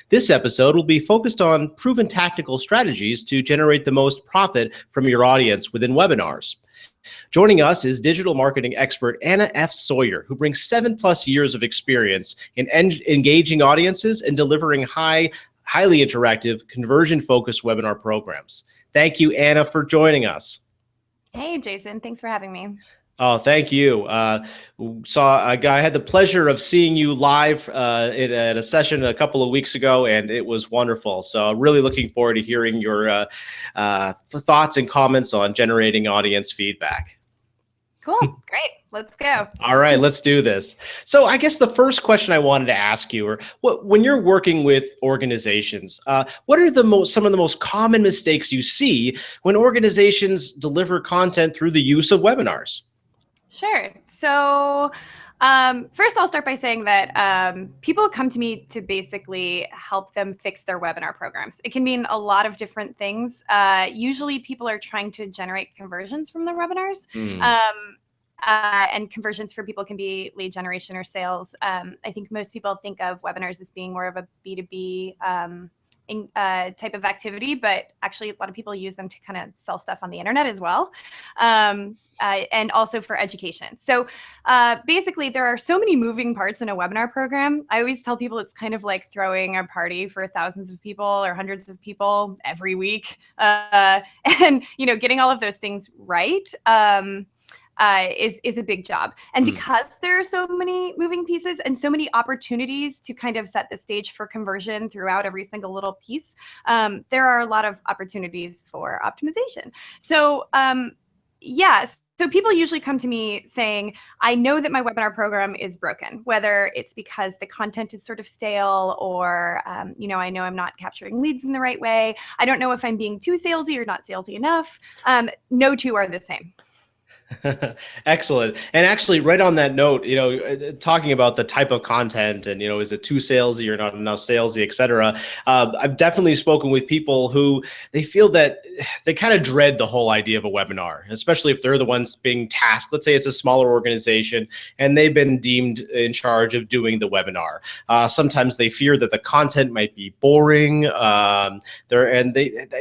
This episode will be focused on proven tactical strategies to generate the most profit from your audience within webinars. Joining us is digital marketing expert Anna F Sawyer, who brings 7+ years of experience in engaging audiences and delivering highly interactive, conversion-focused webinar programs. Thank you, Anna, for joining us. Hey, Jason. Thanks for having me. Oh, thank you. I had the pleasure of seeing you live at a session a couple of weeks ago, and it was wonderful. So really looking forward to hearing your thoughts and comments on generating audience feedback. Cool. Great. Let's go. All right, let's do this. So I guess the first question I wanted to ask you, when you're working with organizations, what are some of the most common mistakes you see when organizations deliver content through the use of webinars? Sure. So first, I'll start by saying that people come to me to basically help them fix their webinar programs. It can mean a lot of different things. Usually people are trying to generate conversions from their webinars. And conversions for people can be lead generation or sales. I think most people think of webinars as being more of a B2B type of activity, but actually a lot of people use them to kind of sell stuff on the internet as well. And also for education. So basically there are so many moving parts in a webinar program. I always tell people it's kind of like throwing a party for thousands of people or hundreds of people every week. And, getting all of those things right is a big job. And because there are so many moving pieces and so many opportunities to kind of set the stage for conversion throughout every single little piece, there are a lot of opportunities for optimization. So so people usually come to me saying, I know that my webinar program is broken, whether it's because the content is sort of stale or, I know I'm not capturing leads in the right way. I don't know if I'm being too salesy or not salesy enough. No two are the same. Excellent. And actually, right on that note, talking about the type of content and, is it too salesy or not enough salesy, et cetera. I've definitely spoken with people who they feel that they kind of dread the whole idea of a webinar, especially if they're the ones being tasked. Let's say it's a smaller organization and they've been deemed in charge of doing the webinar. Sometimes they fear that the content might be boring. I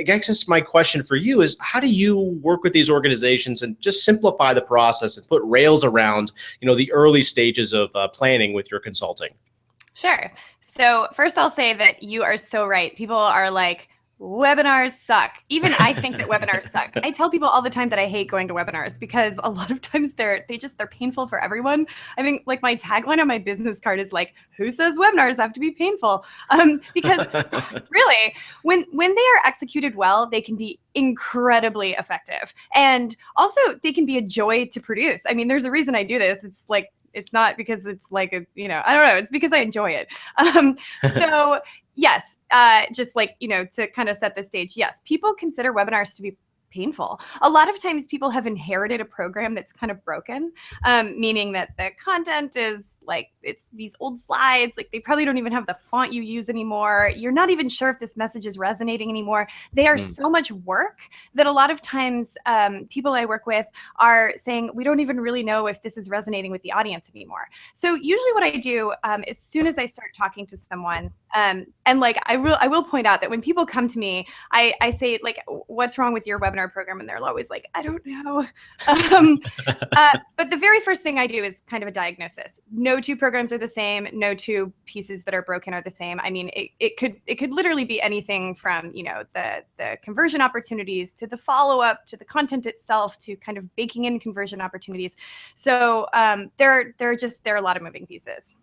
guess my question for you is, how do you work with these organizations and just simplify the process and put rails around, the early stages of planning with your consulting? Sure. So first I'll say that you are so right. People are like, webinars suck. Even I think that webinars suck. I tell people all the time that I hate going to webinars because a lot of times they're painful for everyone. I think like my tagline on my business card is like, who says webinars have to be painful? Because really, when they are executed well, they can be incredibly effective. And also they can be a joy to produce. I mean, there's a reason I do this. It's not because it's like I don't know. It's because I enjoy it. So yes, just like, to kind of set the stage. Yes, people consider webinars to be painful. A lot of times people have inherited a program that's kind of broken, meaning that the content is like, it's these old slides, like they probably don't even have the font you use anymore. You're not even sure if this message is resonating anymore. They are so much work that a lot of times people I work with are saying, we don't even really know if this is resonating with the audience anymore. So usually what I do as soon as I start talking to someone, and like I will point out that when people come to me, I say like, what's wrong with your webinar program? And they're always like, I don't know. But the very first thing I do is kind of a diagnosis. No two programs are the same. No two pieces that are broken are the same. I mean, it could literally be anything from, the conversion opportunities to the follow-up to the content itself to kind of baking in conversion opportunities. So there are a lot of moving pieces.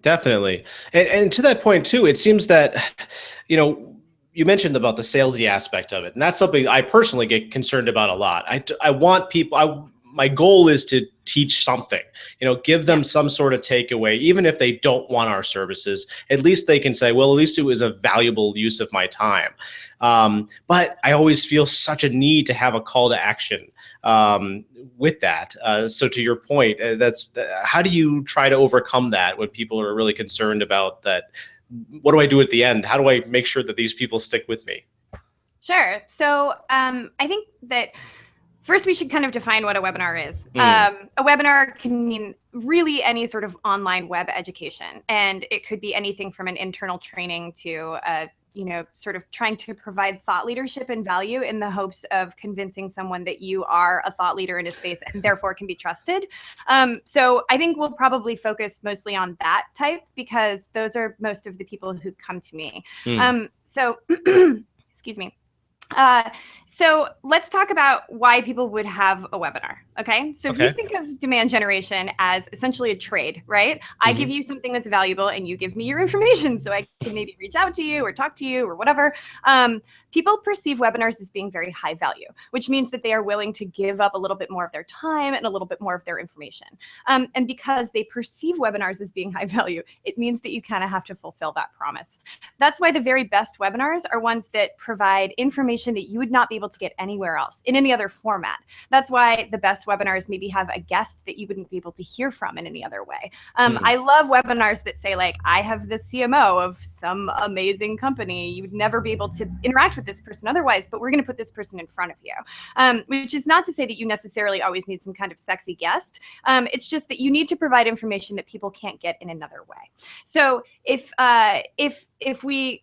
Definitely. And to that point too, it seems that, you mentioned about the salesy aspect of it, and that's something I personally get concerned about a lot. I want people, my goal is to teach something, give them some sort of takeaway, even if they don't want our services. At least they can say, well, at least it was a valuable use of my time. But I always feel such a need to have a call to action with that. So to your point, how do you try to overcome that when people are really concerned about that? What do I do at the end? How do I make sure that these people stick with me? Sure. So I think that First, we should kind of define what a webinar is. Mm. A webinar can mean really any sort of online web education, and it could be anything from an internal training to sort of trying to provide thought leadership and value in the hopes of convincing someone that you are a thought leader in a space and therefore can be trusted. So I think we'll probably focus mostly on that type because those are most of the people who come to me. So excuse me. So let's talk about why people would have a webinar. Okay. So if you think of demand generation as essentially a trade, right? I give you something that's valuable and you give me your information so I can maybe reach out to you or talk to you or whatever. People perceive webinars as being very high value, which means that they are willing to give up a little bit more of their time and a little bit more of their information. And because they perceive webinars as being high value, it means that you kind of have to fulfill that promise. That's why the very best webinars are ones that provide information that you would not be able to get anywhere else in any other format. That's why the best webinars maybe have a guest that you wouldn't be able to hear from in any other way. I love webinars that say like, I have the CMO of some amazing company. You would never be able to interact with this person otherwise, but we're going to put this person in front of you, which is not to say that you necessarily always need some kind of sexy guest. It's just that you need to provide information that people can't get in another way. So if we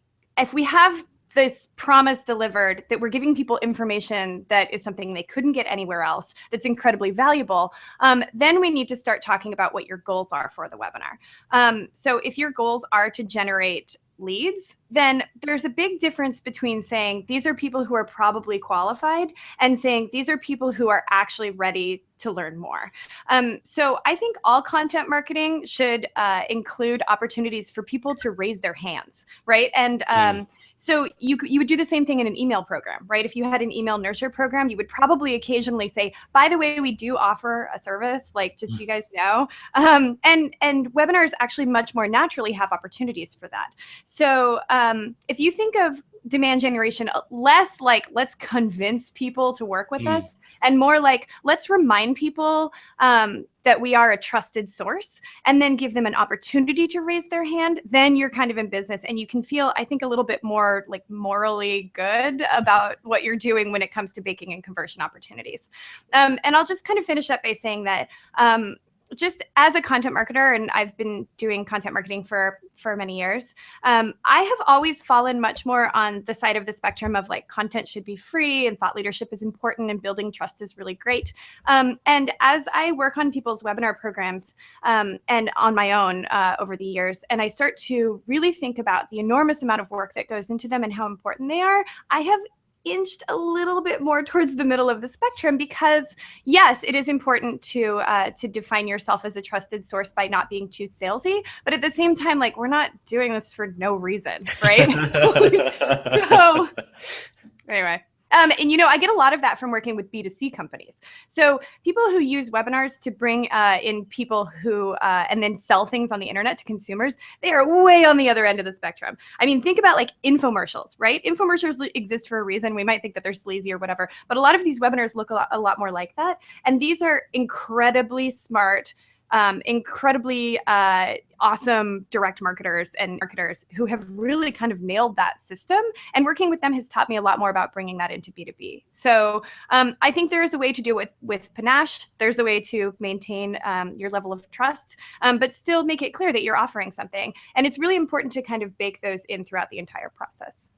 have this promise delivered that we're giving people information that is something they couldn't get anywhere else, that's incredibly valuable, then we need to start talking about what your goals are for the webinar. So if your goals are to generate leads, then there's a big difference between saying these are people who are probably qualified and saying these are people who are actually ready to learn more. So I think all content marketing should include opportunities for people to raise their hands, right? And so you would do the same thing in an email program, right? If you had an email nurture program, you would probably occasionally say, by the way, we do offer a service, like just so you guys know. And webinars actually much more naturally have opportunities for that. So if you think of demand generation less like let's convince people to work with us and more like let's remind people that we are a trusted source and then give them an opportunity to raise their hand, then you're kind of in business and you can feel, I think, a little bit more like morally good about what you're doing when it comes to baking and conversion opportunities. And I'll just kind of finish up by saying that just as a content marketer, and I've been doing content marketing for many years, I have always fallen much more on the side of the spectrum of like content should be free and thought leadership is important and building trust is really great. And as I work on people's webinar programs and on my own over the years, and I start to really think about the enormous amount of work that goes into them and how important they are, I have inched a little bit more towards the middle of the spectrum because yes, it is important to define yourself as a trusted source by not being too salesy, but at the same time, like we're not doing this for no reason, right? So anyway. And I get a lot of that from working with B2C companies. So people who use webinars to bring in people who and then sell things on the internet to consumers, they are way on the other end of the spectrum. I mean, think about like infomercials, right? Infomercials exist for a reason. We might think that they're sleazy or whatever, but a lot of these webinars look a lot more like that. And these are incredibly smart, incredibly awesome direct marketers and marketers who have really kind of nailed that system. And working with them has taught me a lot more about bringing that into B2B. So I think there is a way to do it with panache. There's a way to maintain your level of trust, but still make it clear that you're offering something. And it's really important to kind of bake those in throughout the entire process.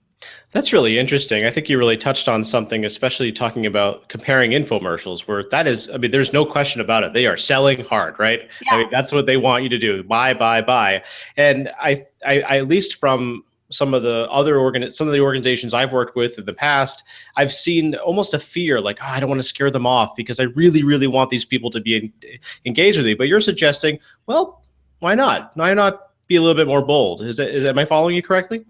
That's really interesting. I think you really touched on something, especially talking about comparing infomercials, where that is, I mean, there's no question about it. They are selling hard, right? Yeah. I mean, that's what they want you to do. Buy, buy, buy. And I at least from some of the organizations I've worked with in the past, I've seen almost a fear, like, oh, I don't want to scare them off because I really, really want these people to be engaged with me. But you're suggesting, well, why not? Why not be a little bit more bold? Am I following you correctly?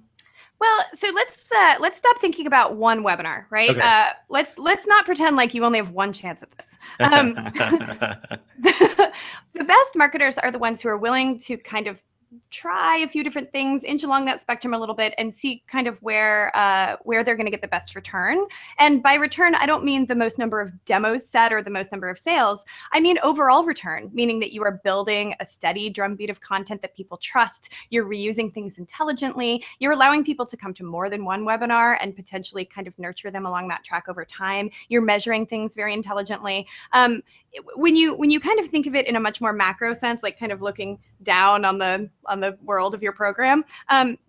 Well, so let's stop thinking about one webinar, right? Okay. Let's not pretend like you only have one chance at this. The best marketers are the ones who are willing to kind of try a few different things, inch along that spectrum a little bit, and see kind of where they're going to get the best return. And by return, I don't mean the most number of demos set or the most number of sales. I mean overall return, meaning that you are building a steady drumbeat of content that people trust. You're reusing things intelligently. You're allowing people to come to more than one webinar and potentially kind of nurture them along that track over time. You're measuring things very intelligently. When you kind of think of it in a much more macro sense, like kind of looking down on the world of your program,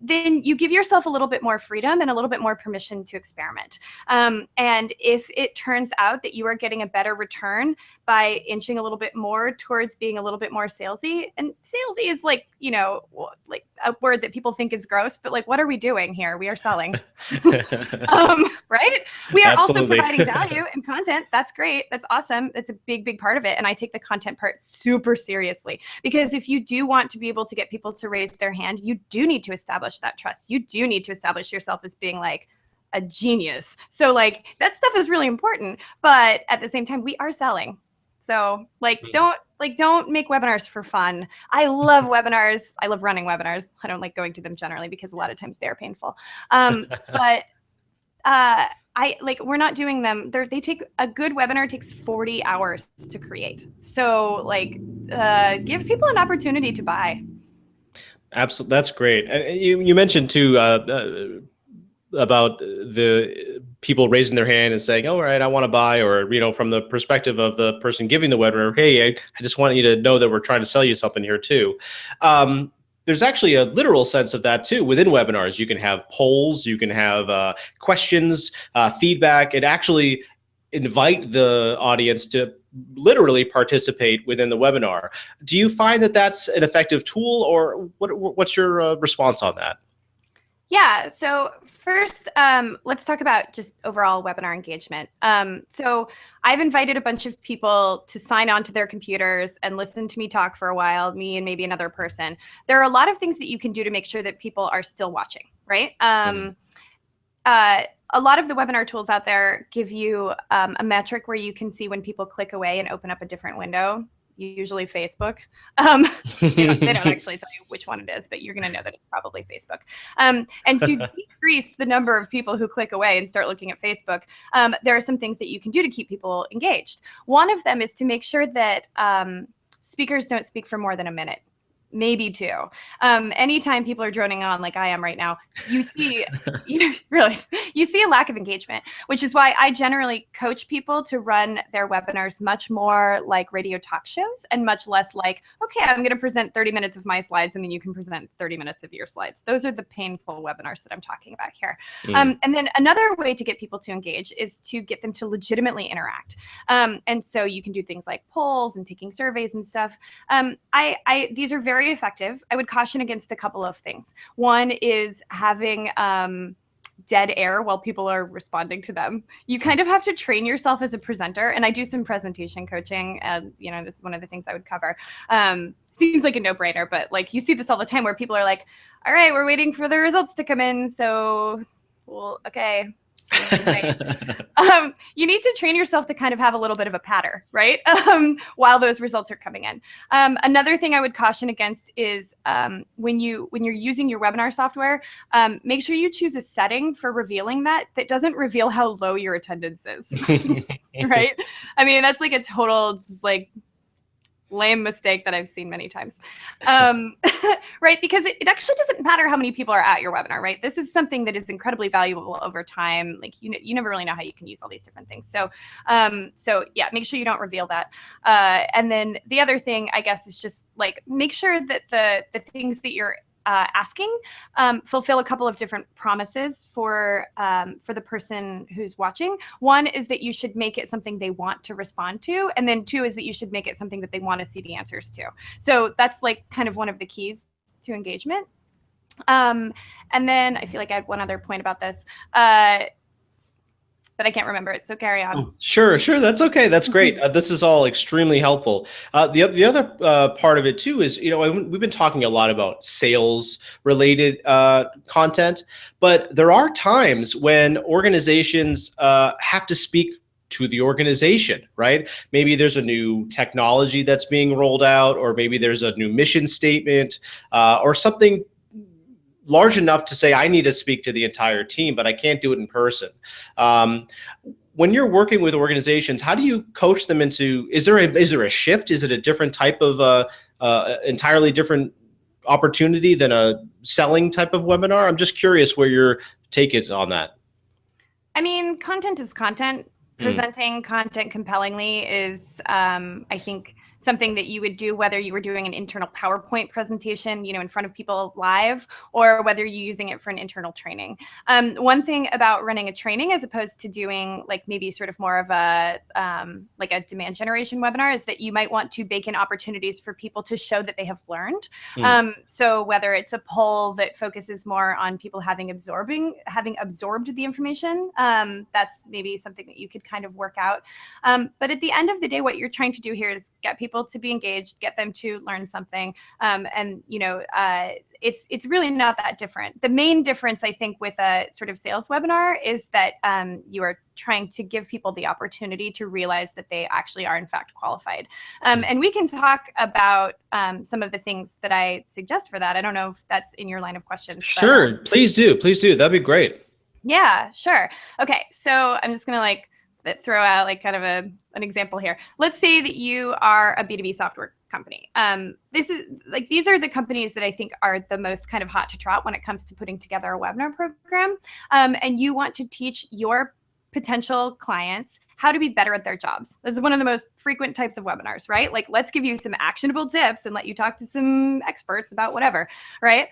then you give yourself a little bit more freedom and a little bit more permission to experiment. And if it turns out that you are getting a better return by inching a little bit more towards being a little bit more salesy, and salesy is like, you know, like a word that people think is gross, but like, what are we doing here? We are selling, right? We are also providing value and content. That's great. That's awesome. That's a big part of it. And I take the content part super seriously, because if you do want to be able to get people to raise their hand, you do need to establish that trust. You do need to establish yourself as being like a genius. So like that stuff is really important, but at the same time, we are selling. So like, don't make webinars for fun. I love webinars. I love running webinars. I don't like going to them generally because a lot of times they're painful. But we're not doing them. They take a good webinar takes 40 hours to create. So like, give people an opportunity to buy. Absolutely. That's great. You mentioned too, about the people raising their hand and saying, "Oh, all right, I want to buy," or, you know, from the perspective of the person giving the webinar, "Hey, I just want you to know that we're trying to sell you something here too." There's actually a literal sense of that too. Within webinars, you can have polls, you can have questions, feedback, and actually invite the audience to literally participate within the webinar. Do you find that that's an effective tool, or what's your response on that? Yeah, so first, let's talk about just overall webinar engagement. So I've invited a bunch of people to sign on to their computers and listen to me talk for a while, me and maybe another person. There are a lot of things that you can do to make sure that people are still watching, right? A lot of the webinar tools out there give you a metric where you can see when people click away and open up a different window. Usually Facebook. They don't actually tell you which one it is, but you're going to know that it's probably Facebook. And to decrease the number of people who click away and start looking at Facebook, there are some things that you can do to keep people engaged. One of them is to make sure that speakers don't speak for more than a minute. Maybe two. Anytime people are droning on like I am right now, you see, you see a lack of engagement, which is why I generally coach people to run their webinars much more like radio talk shows and much less like, okay, I'm going to present 30 minutes of my slides and then you can present 30 minutes of your slides. Those are the painful webinars that I'm talking about here. And then another way to get people to engage is to get them to legitimately interact. And so you can do things like polls and taking surveys and stuff. These are very effective. I would caution against a couple of things. One is having dead air while people are responding to them. You kind of have to train yourself as a presenter, and I do some presentation coaching, and you know, this is one of the things I would cover. Seems like a no-brainer, but like you see this all the time where people are like, all right, we're waiting for the results to come in, so well, okay. You need to train yourself to kind of have a little bit of a patter, right? While those results are coming in. Another thing I would caution against is when you're using your webinar software, make sure you choose a setting for revealing that doesn't reveal how low your attendance is, right? I mean, that's like a total just like lame mistake that I've seen many times, right? Because it actually doesn't matter how many people are at your webinar, right? This is something that is incredibly valuable over time. Like you never really know how you can use all these different things. So yeah, make sure you don't reveal that. And then the other thing, I guess, is just like make sure that the things that you're asking fulfill a couple of different promises for the person who's watching. One is that you should make it something they want to respond to, and then two is that you should make it something that they want to see the answers to. So that's like kind of one of the keys to engagement. And then I feel like I had one other point about this, but I can't remember it, so carry on. Oh, sure. That's okay. That's great. This is all extremely helpful. The other part of it too is, you know, we've been talking a lot about sales related content, but there are times when organizations have to speak to the organization, right? Maybe there's a new technology that's being rolled out, or maybe there's a new mission statement, or something large enough to say I need to speak to the entire team, but I can't do it in person. When you're working with organizations, how do you coach them into? Is there a shift? Is it a different type of entirely different opportunity than a selling type of webinar? I'm just curious where your take is on that. I mean, content is content. Presenting content compellingly is, I think, something that you would do whether you were doing an internal PowerPoint presentation, in front of people live, or whether you're using it for an internal training. One thing about running a training as opposed to doing like maybe sort of more of a like a demand generation webinar is that you might want to bake in opportunities for people to show that they have learned. So whether it's a poll that focuses more on people having absorbed the information, that's maybe something that you could kind of work out. But at the end of the day, what you're trying to do here is get people to be engaged, get them to learn something. It's really not that different. The main difference, I think, with a sort of sales webinar is that you are trying to give people the opportunity to realize that they actually are in fact qualified. And we can talk about some of the things that I suggest for that. I don't know if that's in your line of questions. Sure, but, please do. Please do. That'd be great. Yeah, sure. Okay, so I'm just gonna throw out kind of an example here. Let's say that you are a B2B software company. These are the companies that I think are the most kind of hot to trot when it comes to putting together a webinar program. And you want to teach your potential clients how to be better at their jobs. This is one of the most frequent types of webinars, right? Like, let's give you some actionable tips and let you talk to some experts about whatever, right?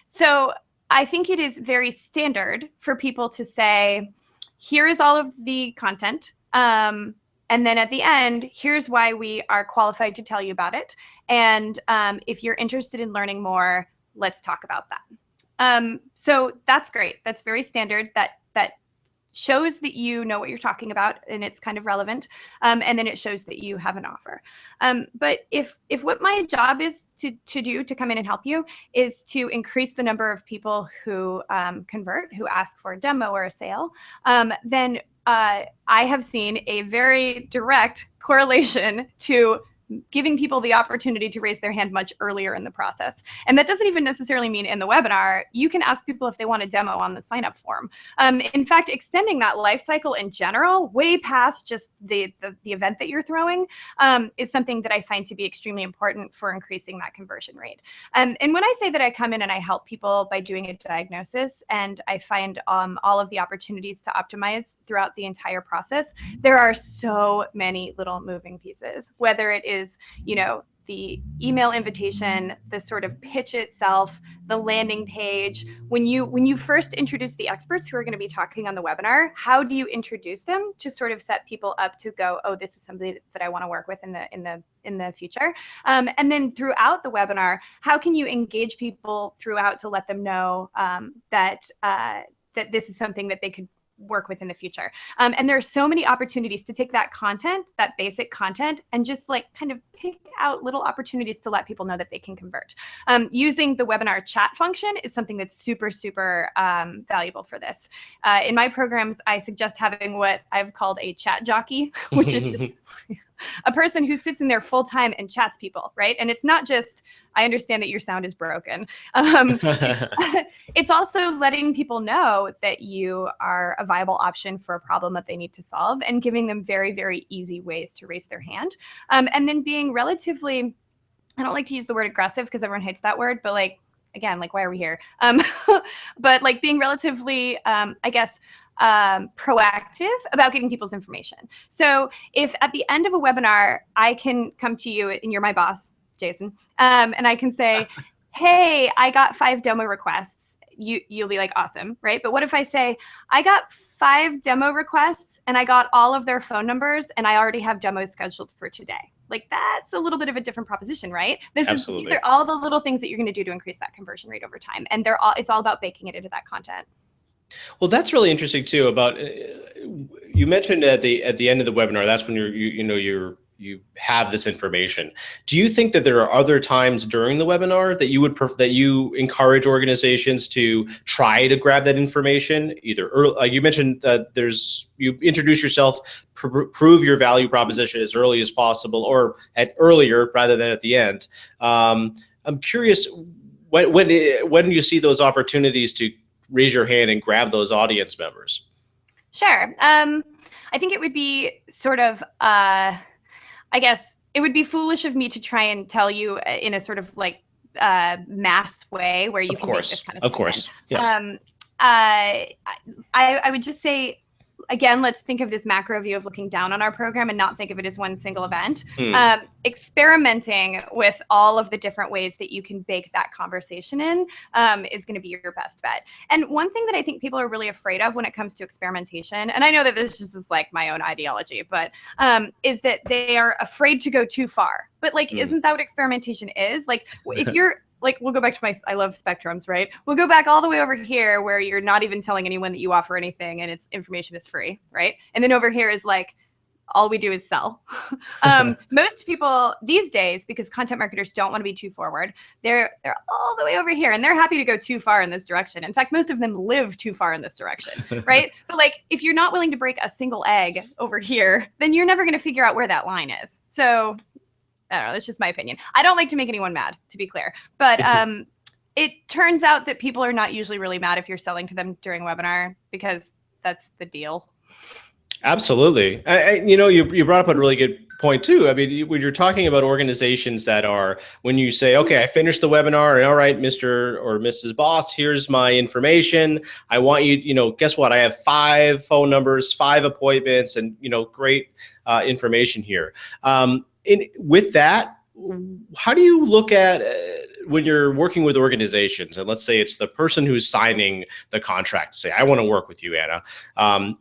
So I think it is very standard for people to say, here is all of the content. And then at the end, here's why we are qualified to tell you about it. And if you're interested in learning more, let's talk about that. So that's great. That's very standard. That shows that you know what you're talking about and it's kind of relevant. And then it shows that you have an offer. But if what my job is to do to come in and help you is to increase the number of people who convert, who ask for a demo or a sale, then I have seen a very direct correlation to giving people the opportunity to raise their hand much earlier in the process. And that doesn't even necessarily mean in the webinar. You can ask people if they want a demo on the sign-up form. In fact, extending that life cycle in general, way past just the event that you're throwing, is something that I find to be extremely important for increasing that conversion rate. And when I say that I come in and I help people by doing a diagnosis and I find all of the opportunities to optimize throughout the entire process, there are so many little moving pieces, whether it is the email invitation, the sort of pitch itself, the landing page. When you first introduce the experts who are going to be talking on the webinar, how do you introduce them to sort of set people up to go, oh, this is somebody that I want to work with in the future? And then throughout the webinar, how can you engage people throughout to let them know that this is something that they could work with in the future. And there are so many opportunities to take that content, that basic content, and just kind of pick out little opportunities to let people know that they can convert. Using the webinar chat function is something that's super, super valuable for this. In my programs, I suggest having what I've called a chat jockey, which is just a person who sits in there full time and chats people, right? And it's not just, I understand that your sound is broken. It's also letting people know that you are a viable option for a problem that they need to solve and giving them very, very easy ways to raise their hand. And then being relatively, I don't like to use the word aggressive because everyone hates that word, but again, why are we here? But being relatively, proactive about getting people's information. So if at the end of a webinar, I can come to you and you're my boss, Jason, and I can say, hey, I got 5 demo requests. You'll be like, awesome, right? But what if I say, I got 5 demo requests and I got all of their phone numbers and I already have demos scheduled for today? That's a little bit of a different proposition, right? These are all the little things that you're going to do to increase that conversion rate over time. And it's all about baking it into that content. Well, that's really interesting too. About you mentioned at the end of the webinar, that's when you're you have this information. Do you think that there are other times during the webinar that you encourage organizations to try to grab that information? Either early, you mentioned that you introduce yourself, prove your value proposition as early as possible, or at earlier rather than at the end. I'm curious, when you see those opportunities to raise your hand and grab those audience members? Sure. I think it would be sort of, I guess it would be foolish of me to try and tell you in a sort of like mass way where you can make this kind of course. Yeah. I would just say, again, let's think of this macro view of looking down on our program and not think of it as one single event. Experimenting with all of the different ways that you can bake that conversation in is going to be your best bet. And one thing that I think people are really afraid of when it comes to experimentation, and I know that this just is like my own ideology, but is that they are afraid to go too far. But like, isn't that what experimentation is? Like, if you're like, we'll go back to I love spectrums, right? We'll go back all the way over here where you're not even telling anyone that you offer anything and its information is free, right? And then over here is like, all we do is sell. Most people these days, because content marketers don't want to be too forward, they're all the way over here and they're happy to go too far in this direction. In fact, most of them live too far in this direction, right? But like, if you're not willing to break a single egg over here, then you're never going to figure out where that line is. So I don't know, that's just my opinion. I don't like to make anyone mad, to be clear. But it turns out that people are not usually really mad if you're selling to them during a webinar, because that's the deal. Absolutely. You brought up a really good point too. I mean, when you're talking about organizations that are, when you say, okay, I finished the webinar and all right, Mr. or Mrs. Boss, here's my information. I want you, guess what? I have 5 phone numbers, 5 appointments, and, great information here. With that, how do you look at when you're working with organizations, and let's say it's the person who's signing the contract, say, I want to work with you, Anna.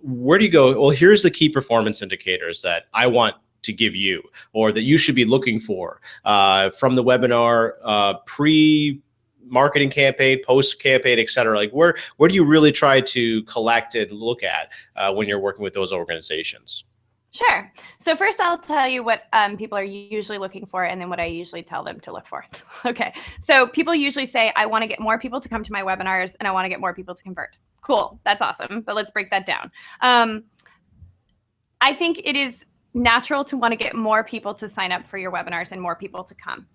Where do you go? Well, here's the key performance indicators that I want to give you, or that you should be looking for from the webinar, pre-marketing campaign, post-campaign, et cetera. Like where do you really try to collect and look at when you're working with those organizations? Sure. So first I'll tell you what people are usually looking for and then what I usually tell them to look for. Okay. So people usually say, I want to get more people to come to my webinars and I want to get more people to convert. Cool. That's awesome. But let's break that down. I think it is natural to want to get more people to sign up for your webinars and more people to come.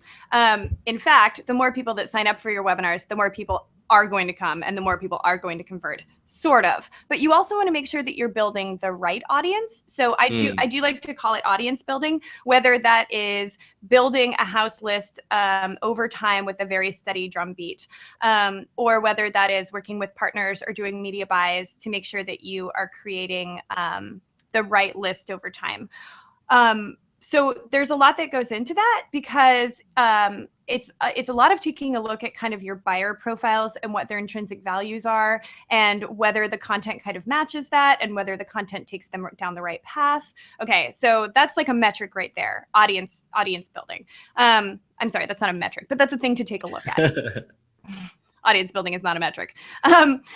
In fact, the more people that sign up for your webinars, the more people are going to come and the more people are going to convert, sort of. But you also want to make sure that you're building the right audience. So I do like to call it audience building, whether that is building a house list over time with a very steady drumbeat, or whether that is working with partners or doing media buys to make sure that you are creating the right list over time. So there's a lot that goes into that, because it's a lot of taking a look at kind of your buyer profiles and what their intrinsic values are, and whether the content kind of matches that, and whether the content takes them down the right path. Okay, so that's like a metric right there, audience building. I'm sorry, that's not a metric, but that's a thing to take a look at. Audience building is not a metric.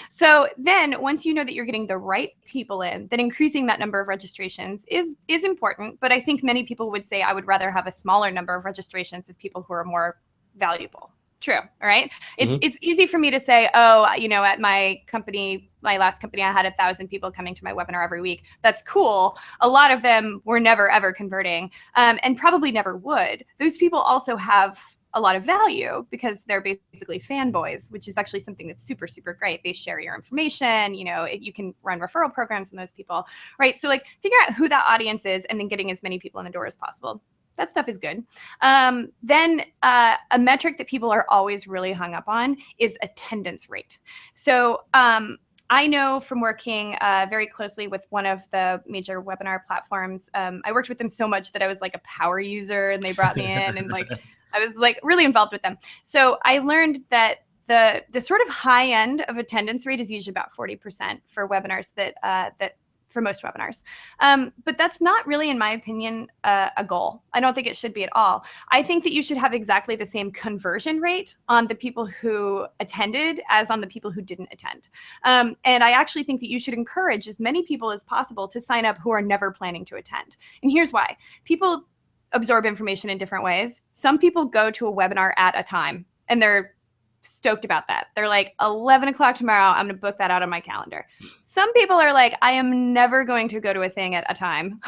So then once you know that you're getting the right people in, then increasing that number of registrations is important. But I think many people would say I would rather have a smaller number of registrations of people who are more valuable. True. All right. It's easy for me to say, oh, at my company, my last company, I had 1,000 people coming to my webinar every week. That's cool. A lot of them were never, ever converting, and probably never would. Those people also have a lot of value because they're basically fanboys, which is actually something that's super, super great. They share your information, you can run referral programs on those people, right? So like figure out who that audience is and then getting as many people in the door as possible. That stuff is good. Then a metric that people are always really hung up on is attendance rate. So I know from working very closely with one of the major webinar platforms, I worked with them so much that I was like a power user and they brought me in and like, I was like really involved with them. So I learned that the sort of high end of attendance rate is usually about 40% for webinars that for most webinars. But that's not really, in my opinion, a goal. I don't think it should be at all. I think that you should have exactly the same conversion rate on the people who attended as on the people who didn't attend. And I actually think that you should encourage as many people as possible to sign up who are never planning to attend. And here's why. People absorb information in different ways. Some people go to a webinar at a time and they're stoked about that. They're like, 11 o'clock tomorrow, I'm going to book that out on my calendar. Some people are like, I am never going to go to a thing at a time.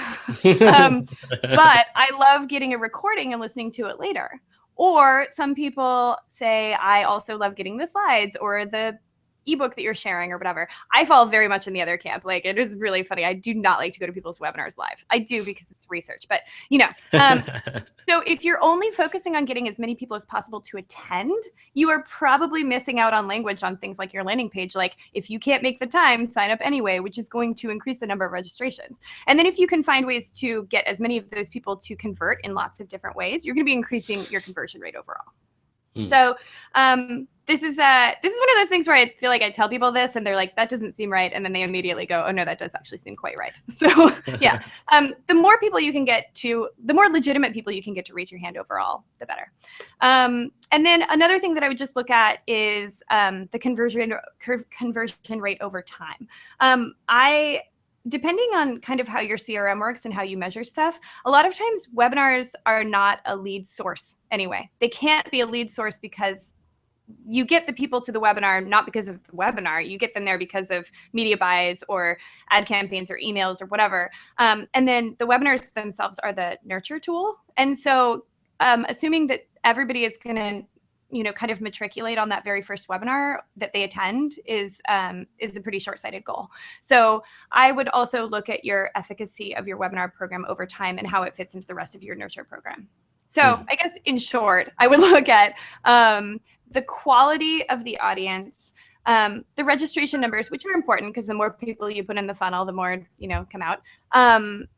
But I love getting a recording and listening to it later. Or some people say, I also love getting the slides or the ebook that you're sharing or whatever. I fall very much in the other camp. Like, it is really funny. I do not like to go to people's webinars live. I do because it's research, but so if you're only focusing on getting as many people as possible to attend, you are probably missing out on language on things like your landing page. Like, if you can't make the time, sign up anyway, which is going to increase the number of registrations. And then if you can find ways to get as many of those people to convert in lots of different ways, you're going to be increasing your conversion rate overall. So this is one of those things where I feel like I tell people this and they're like, that doesn't seem right. And then they immediately go, oh no, that does actually seem quite right. So yeah, the more people you can get to, the more legitimate people you can get to raise your hand overall, the better. And then another thing that I would just look at is the conversion rate over time. Depending on kind of how your CRM works and how you measure stuff, a lot of times webinars are not a lead source anyway. They can't be a lead source because you get the people to the webinar not because of the webinar. You get them there because of media buys or ad campaigns or emails or whatever. And then the webinars themselves are the nurture tool. And so assuming that everybody is going to kind of matriculate on that very first webinar that they attend is a pretty short-sighted goal. So I would also look at your efficacy of your webinar program over time and how it fits into the rest of your nurture program. So I guess in short, I would look at the quality of the audience, the registration numbers, which are important because the more people you put in the funnel, the more, come out. And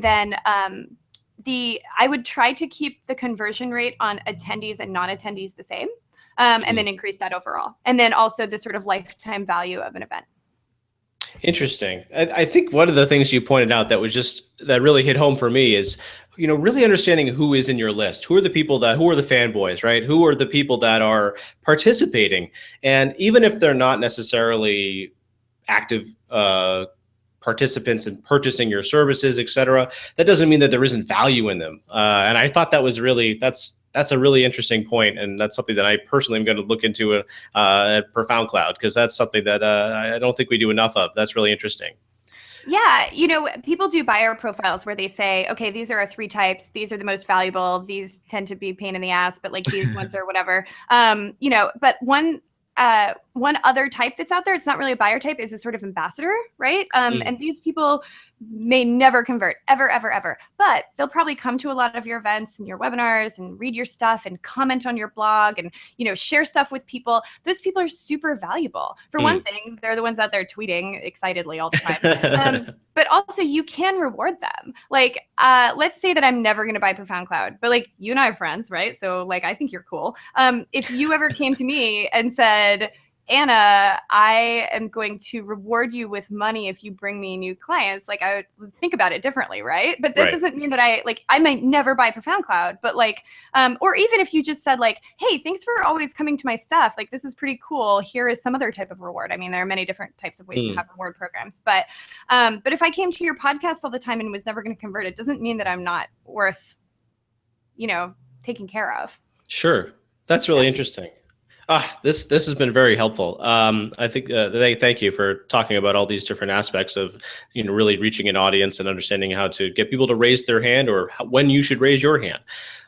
then I would try to keep the conversion rate on attendees and non-attendees the same, and then increase that overall. And then also the sort of lifetime value of an event. Interesting. I think one of the things you pointed out that really hit home for me is, really understanding who is in your list. Who are the fanboys, right? Who are the people that are participating? And even if they're not necessarily active participants in purchasing your services, et cetera, that doesn't mean that there isn't value in them. And I thought that was that's a really interesting point, and that's something that I personally am going to look into at Profound Cloud, because that's something that I don't think we do enough of. That's really interesting. Yeah, people do buyer profiles where they say, okay, these are our 3 types. These are the most valuable. These tend to be pain in the ass, but like these ones are whatever. But one other type that's out there, it's not really a buyer type, is a sort of ambassador, right? And these people may never convert, ever, ever, ever. But they'll probably come to a lot of your events and your webinars and read your stuff and comment on your blog and, share stuff with people. Those people are super valuable. For one thing, they're the ones out there tweeting excitedly all the time. But also you can reward them. Like, let's say that I'm never going to buy Profound Cloud, but like you and I are friends, right? So like, I think you're cool. If you ever came to me and said, Anna, I am going to reward you with money if you bring me new clients, like I would think about it differently, right? But that doesn't mean that I might never buy Profound Cloud, but like, or even if you just said like, hey, thanks for always coming to my stuff. Like, this is pretty cool. Here is some other type of reward. I mean, there are many different types of ways to have reward programs, but if I came to your podcast all the time and was never going to convert, it doesn't mean that I'm not worth, taking care of. Sure. That's really interesting. This has been very helpful. I think thank you for talking about all these different aspects of really reaching an audience and understanding how to get people to raise their hand, or when you should raise your hand.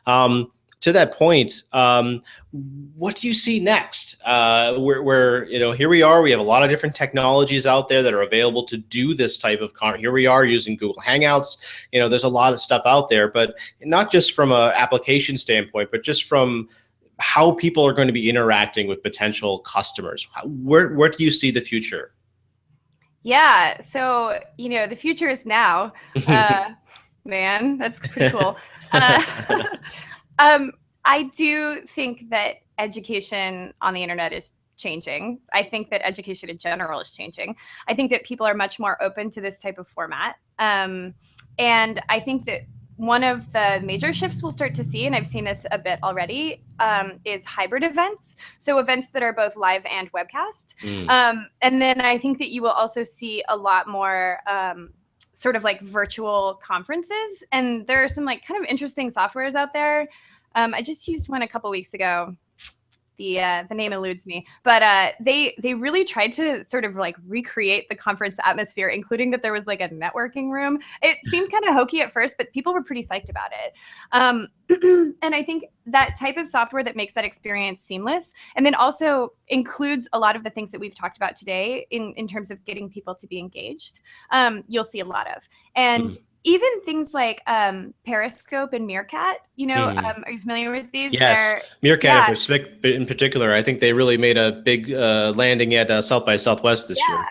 To that point, what do you see next? Where here we are. We have a lot of different technologies out there that are available to do this type of here we are using Google Hangouts. There's a lot of stuff out there, but not just from an application standpoint, but just from how people are going to be interacting with potential customers. Where do you see the future? Yeah, so the future is now. Man, that's pretty cool. I do think that education on the internet is changing. I think that education in general is changing. I think that people are much more open to this type of format. And I think that one of the major shifts we'll start to see, and I've seen this a bit already, is hybrid events. So events that are both live and webcast. And then I think that you will also see a lot more sort of like virtual conferences. And there are some like kind of interesting softwares out there. I just used one a couple weeks ago. The name eludes me, but they really tried to sort of like recreate the conference atmosphere, including that there was like a networking room. It seemed kind of hokey at first, but people were pretty psyched about it. And I think that type of software that makes that experience seamless, and then also includes a lot of the things that we've talked about today in terms of getting people to be engaged, you'll see a lot of. And even things like Periscope and Meerkat, are you familiar with these? Yes, Meerkat in particular. I think they really made a big landing at South by Southwest this year.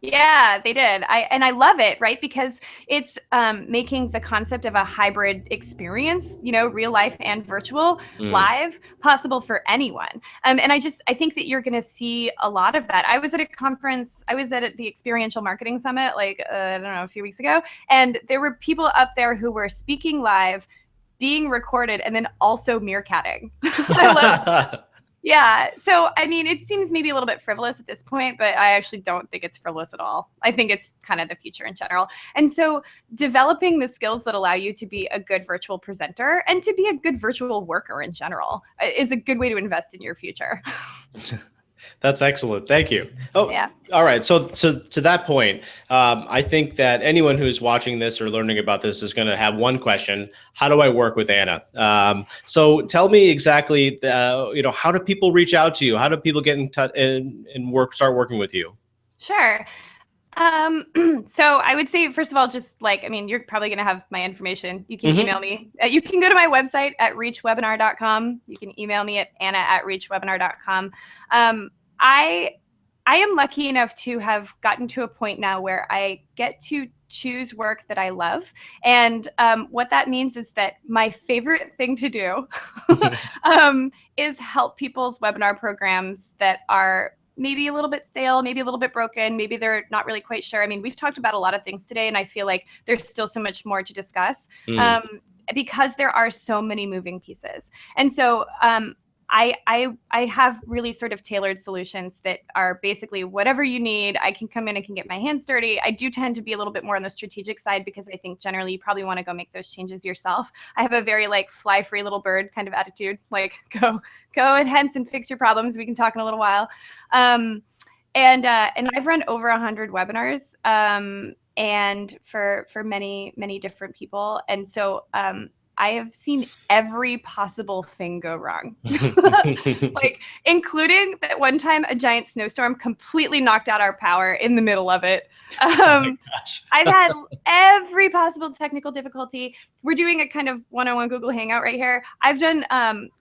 Yeah, they did. I love it, right? Because it's making the concept of a hybrid experience, real life and virtual, live, possible for anyone. And I think that you're going to see a lot of that. I was at a conference, I was at the Experiential Marketing Summit, I don't know, a few weeks ago, and there were people up there who were speaking live, being recorded, and then also meerkatting. I love it. Yeah. So, I mean, it seems maybe a little bit frivolous at this point, but I actually don't think it's frivolous at all. I think it's kind of the future in general. And so developing the skills that allow you to be a good virtual presenter and to be a good virtual worker in general is a good way to invest in your future. That's excellent. Thank you. Oh, yeah. All right. So to that point, I think that anyone who's watching this or learning about this is going to have one question: how do I work with Anna? So tell me exactly, how do people reach out to you? How do people get in touch and start working with you? Sure. So I would say, first of all, just you're probably going to have my information. You can email me. You can go to my website at reachwebinar.com. You can email me at anna@reachwebinar.com. I am lucky enough to have gotten to a point now where I get to choose work that I love. And what that means is that my favorite thing to do is help people's webinar programs that are maybe a little bit stale, maybe a little bit broken, maybe they're not really quite sure. I mean, we've talked about a lot of things today, and I feel like there's still so much more to discuss because there are so many moving pieces. And so I have really sort of tailored solutions that are basically whatever you need. I can come in and can get my hands dirty. I do tend to be a little bit more on the strategic side because I think generally you probably want to go make those changes yourself. I have a very fly free little bird kind of attitude, go and hence and fix your problems. We can talk in a little while. And I've run over 100 webinars and for many, many different people. And so I have seen every possible thing go wrong, including that one time a giant snowstorm completely knocked out our power in the middle of it. I've had every possible technical difficulty. We're doing a kind of one-on-one Google Hangout right here. I've done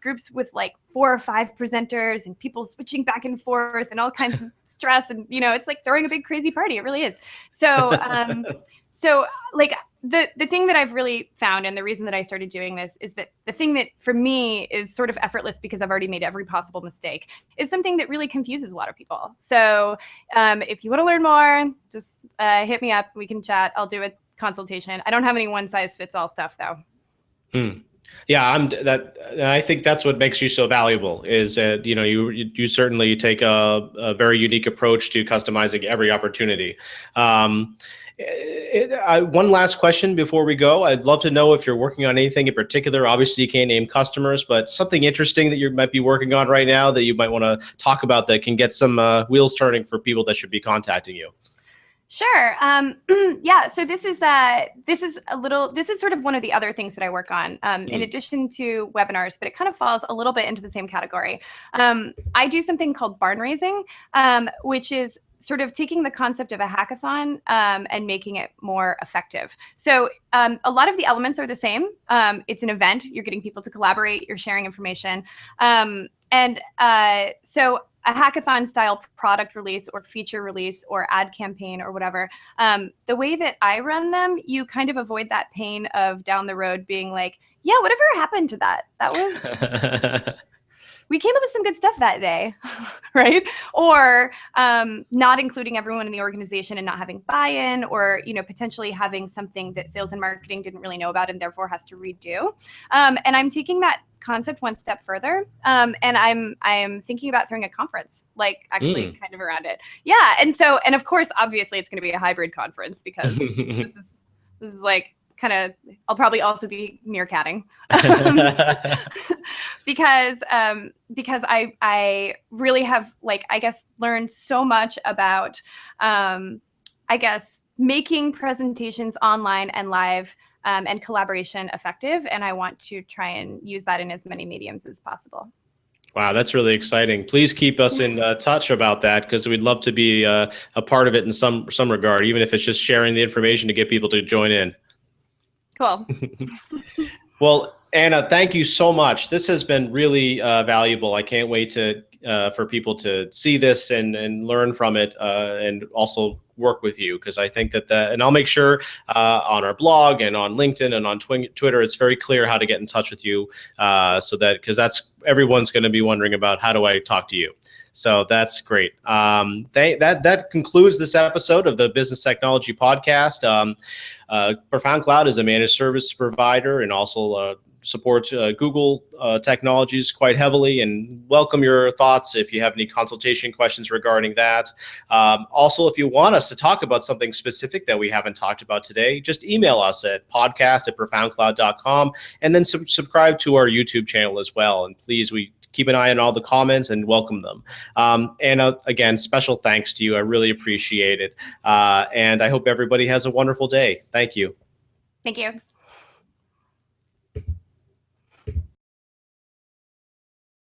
groups with 4 or 5 presenters and people switching back and forth and all kinds of stress. And, it's like throwing a big crazy party. It really is. So, the thing that I've really found, and the reason that I started doing this, is that the thing that for me is sort of effortless because I've already made every possible mistake, is something that really confuses a lot of people. So if you want to learn more, just hit me up. We can chat. I'll do a consultation. I don't have any one size fits all stuff though. Yeah, and I think that's what makes you so valuable is that, you certainly take a very unique approach to customizing every opportunity. One last question before we go. I'd love to know if you're working on anything in particular. Obviously, you can't name customers, but something interesting that you might be working on right now that you might want to talk about that can get some wheels turning for people that should be contacting you. Sure. Yeah. So this is sort of one of the other things that I work on in addition to webinars, but it kind of falls a little bit into the same category. I do something called barn raising, which is sort of taking the concept of a hackathon and making it more effective. So a lot of the elements are the same. It's an event. You're getting people to collaborate. You're sharing information. So a hackathon style product release or feature release or ad campaign or whatever, the way that I run them, you kind of avoid that pain of down the road being like, yeah, whatever happened to that? That was... we came up with some good stuff that day, right? Or not including everyone in the organization and not having buy-in, or potentially having something that sales and marketing didn't really know about and therefore has to redo. And I'm taking that concept one step further, and I'm thinking about throwing a conference, kind of around it. Yeah, and of course, obviously, it's going to be a hybrid conference because this is This is like kind of, I'll probably also be meerkatting because I really have, like, I guess, learned so much about, I guess, making presentations online and live and collaboration effective. And I want to try and use that in as many mediums as possible. Wow, that's really exciting. Please keep us in touch about that, because we'd love to be a part of it in some regard, even if it's just sharing the information to get people to join in. Cool. Well, Anna, thank you so much. This has been really valuable. I can't wait to for people to see this and learn from it, and also work with you, because I think that and I'll make sure on our blog and on LinkedIn and on Twitter, it's very clear how to get in touch with you, so that, because that's, everyone's going to be wondering about, how do I talk to you? So that's great. That concludes this episode of the Business Technology Podcast. Profound Cloud is a managed service provider and also supports Google technologies quite heavily, and welcome your thoughts if you have any consultation questions regarding that. Also, if you want us to talk about something specific that we haven't talked about today, just email us at podcast@profoundcloud.com, and then subscribe to our YouTube channel as well. And please, we keep an eye on all the comments and welcome them. And again, special thanks to you. I really appreciate it. And I hope everybody has a wonderful day. Thank you. Thank you.